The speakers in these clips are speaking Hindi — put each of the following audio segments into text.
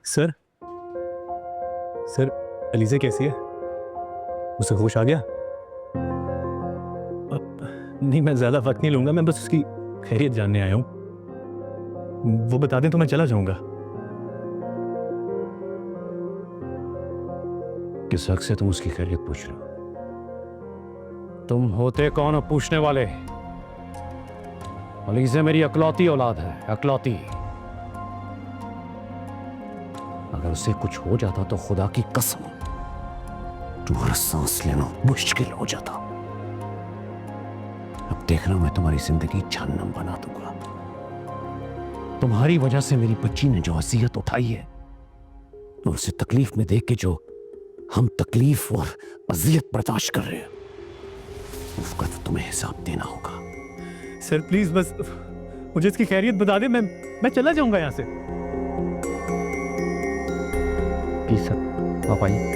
सर सर अलीज़ा कैसी है? उसे होश आ गया? नहीं, मैं ज़्यादा वक्त नहीं लूँगा, मैं बस उसकी खैरियत जानने आया हूँ। वो बता दें तो मैं चला जाऊँगा। किस हक से तुम उसकी खैरियत पूछ रहे हो? तुम होते कौन हो पूछने वाले? अलीज़ा मेरी अकलौती औलाद है, अकलौती। अगर उसे कुछ हो जाता तो खुदा की कसम तुम्हारा सांस लेना मुश्किल हो जाता। अब देखना, मैं तुम्हारी जिंदगी जहन्नम बना दूंगा। तुम्हारी वजह से मेरी बच्ची ने जो अज़ियत उठाई है और उसे तकलीफ में देख के जो हम तकलीफ और अज़ियत बर्दाश्त कर रहे हैं, उसका तो तुम्हें हिसाब देना होगा। सर प्लीज़ बस मुझे इसकी खैरियत बता दें, मैं चला जाऊँगा यहाँ से। प्लीज सर, आप आइए।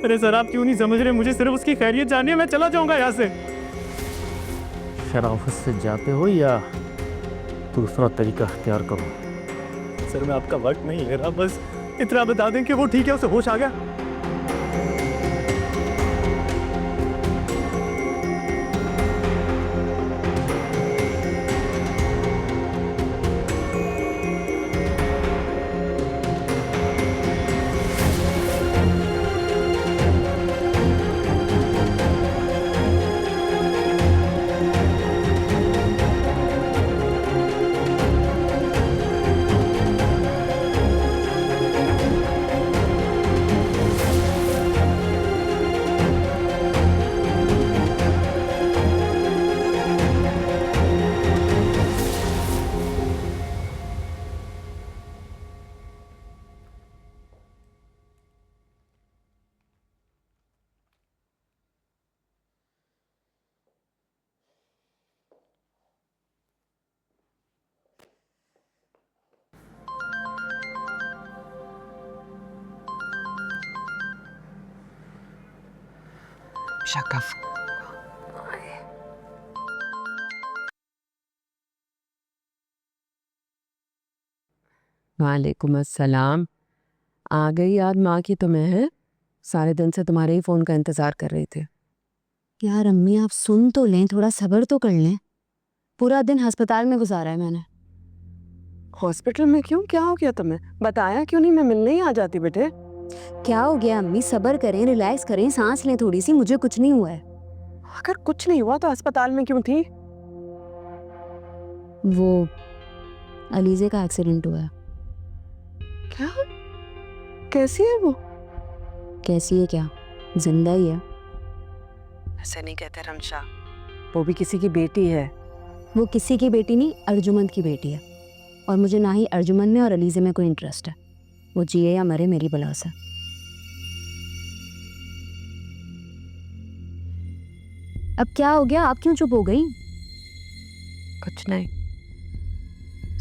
अरे सर, आप क्यों नहीं समझ रहे? मुझे सिर्फ उसकी खैरियत जाननी है, मैं चला जाऊँगा यहाँ से। शराफत से जाते हो या दूसरा तरीका अख्तियार करो? सर मैं आपका वक्त नहीं ले रहा, बस इतना बता दें कि वो ठीक है, उसे होश आ गया। शगफ। वालेकुम अस्सलाम। आ गई याद माँ की तुम्हें? है सारे दिन से तुम्हारे ही फ़ोन का इंतज़ार कर रही थी। यार अम्मी, आप सुन तो लें, थोड़ा सब्र तो कर लें। पूरा दिन अस्पताल में गुजारा है मैंने। हॉस्पिटल में क्यों? क्या हो गया तुम्हें? बताया क्यों नहीं? मैं मिलने ही आ जाती बेटे। क्या हो गया अम्मी? सब्र करें, रिलैक्स करें, सांस लें थोड़ी सी। मुझे कुछ नहीं हुआ है। अगर कुछ नहीं हुआ तो अस्पताल में क्यों थी? वो अलीज़े का एक्सीडेंट हुआ है। क्या? कैसी है वो? कैसी है क्या? जिंदा ही है। ऐसे नहीं कहते रमशा, वो भी किसी की बेटी है। वो किसी की बेटी नहीं, अर्जुमंद की बेटी है। और मुझे ना ही अर्जुमंद में और अलीज़े में कोई इंटरेस्ट है। वो जिए या मरे, मेरी बला से। अब क्या हो गया? आप क्यों चुप हो गई? कुछ नहीं,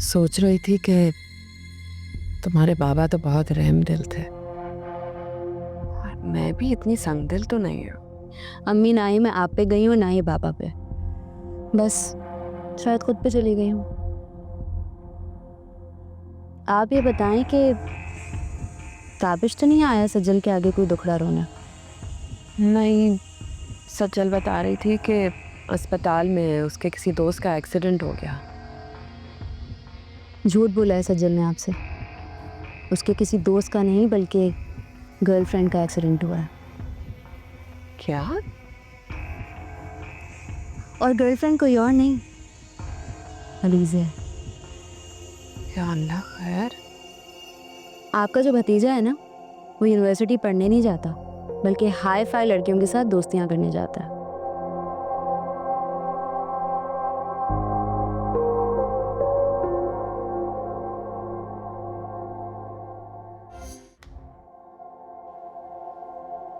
सोच रही थी कि तुम्हारे बाबा तो बहुत रहम दिल थे और मैं भी इतनी संगदिल तो नहीं हूँ। अम्मी, ना ही मैं आप पे गई हूँ ना ही पापा पे। बस शायद खुद पे चली गई हूँ। आप ये बताएं कि ताबिश तो नहीं आया सजल के आगे कोई दुखड़ा रोना? नहीं, सचल बता रही थी कि अस्पताल में उसके किसी दोस्त का एक्सीडेंट हो गया। झूठ बोला है सजल ने आपसे। उसके किसी दोस्त का नहीं, बल्कि गर्लफ्रेंड का एक्सीडेंट हुआ है। क्या? और गर्लफ्रेंड कोई और नहीं, अलीज़ा है। या अल्लाह खैर। आपका जो भतीजा है ना, वो यूनिवर्सिटी पढ़ने नहीं जाता, बल्कि हाई फाई लड़कियों के साथ दोस्तियां करने जाता है।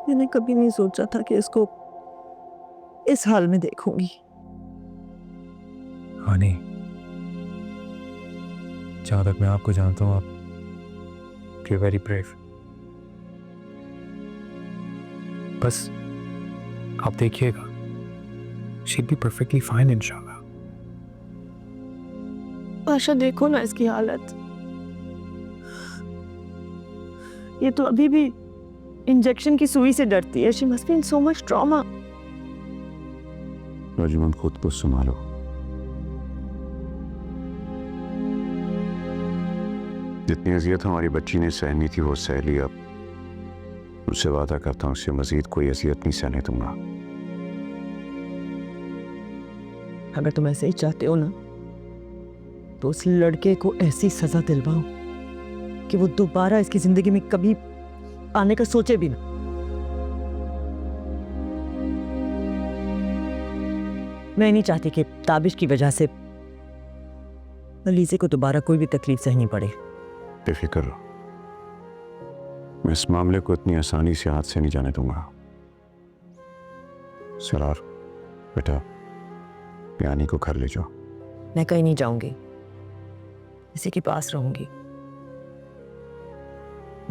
मैंने कभी नहीं सोचा था कि इसको इस हाल में देखूंगी। हाँ नहीं, जहाँ तक मैं आपको जानता हूँ, आप वेरी ब्रेव। बस आप देखिएगा, she'd be perfectly fine इंशाल्लाह। आशा देखो ना इसकी हालत, ये तो अभी भी इंजेक्शन की सुई से डरती है। She must be in so much trauma. Arjuman खुद को संभालो। जितनी अजियत हमारी बच्ची ने सहनी थी वो सह ली। अब उससे वादा करता हूँ उससे मजीद कोई अजियत नहीं सहने दूंगा। अगर तुम ऐसे ही चाहते हो ना तो उस लड़के को ऐसी सजा दिलवाओ कि वो दोबारा इसकी जिंदगी में कभी आने का सोचे भी ना। मैं नहीं चाहती कि ताबिश की वजह से अलीज़े को दोबारा कोई भी तकलीफ सहनी पड़े। बेफिक्र रहो, मैं इस मामले को इतनी आसानी से हाथ से नहीं जाने दूंगा। सरार बेटा, यानी को घर ले जाओ। मैं कहीं नहीं जाऊंगी, इसी के पास रहूंगी।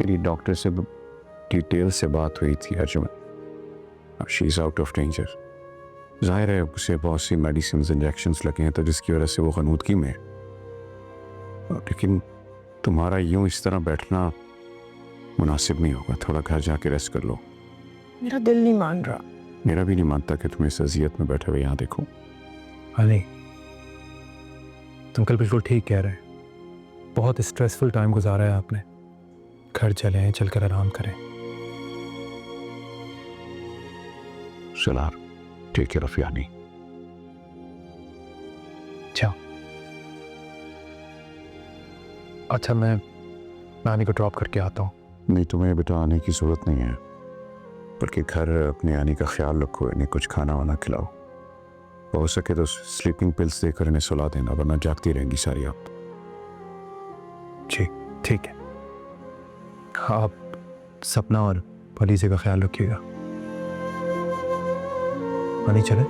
मेरी डॉक्टर से डिटेल से बात हुई थी Arjuman. She is out of danger. जाहिर है उसे बहुत सी मेडिसिन इंजेक्शंस लगे हैं तो जिसकी वजह से वो गनूदगी में है। लेकिन तुम्हारा यूं इस तरह बैठना मुनासिब नहीं होगा। थोड़ा घर जाके रेस्ट कर लो। मेरा दिल नहीं मान रहा। मेरा भी नहीं मानता कि तुम इस अजियत में बैठे हुए यहाँ देखो। अली, तुम कल बिल्कुल ठीक कह रहे हैं। बहुत स्ट्रेसफुल टाइम गुजारा है आपने। घर चले हैं, चलकर आराम करें। सलार, टेक केयर ऑफ यानी। अच्छा अच्छा, मैं नानी को ड्रॉप करके आता हूँ। नहीं, तुम्हें बेटा आने की जरूरत नहीं है, बल्कि घर अपने यानी का ख्याल रखो। इन्हें कुछ खाना वाना खिलाओ। हो सके तो स्लीपिंग पिल्स देकर इन्हें सुला देना, वरना जागती रहेंगी सारी रात। जी ठीक है। आप सपना और फलीसे का ख्याल रखिएगा। नहीं चले।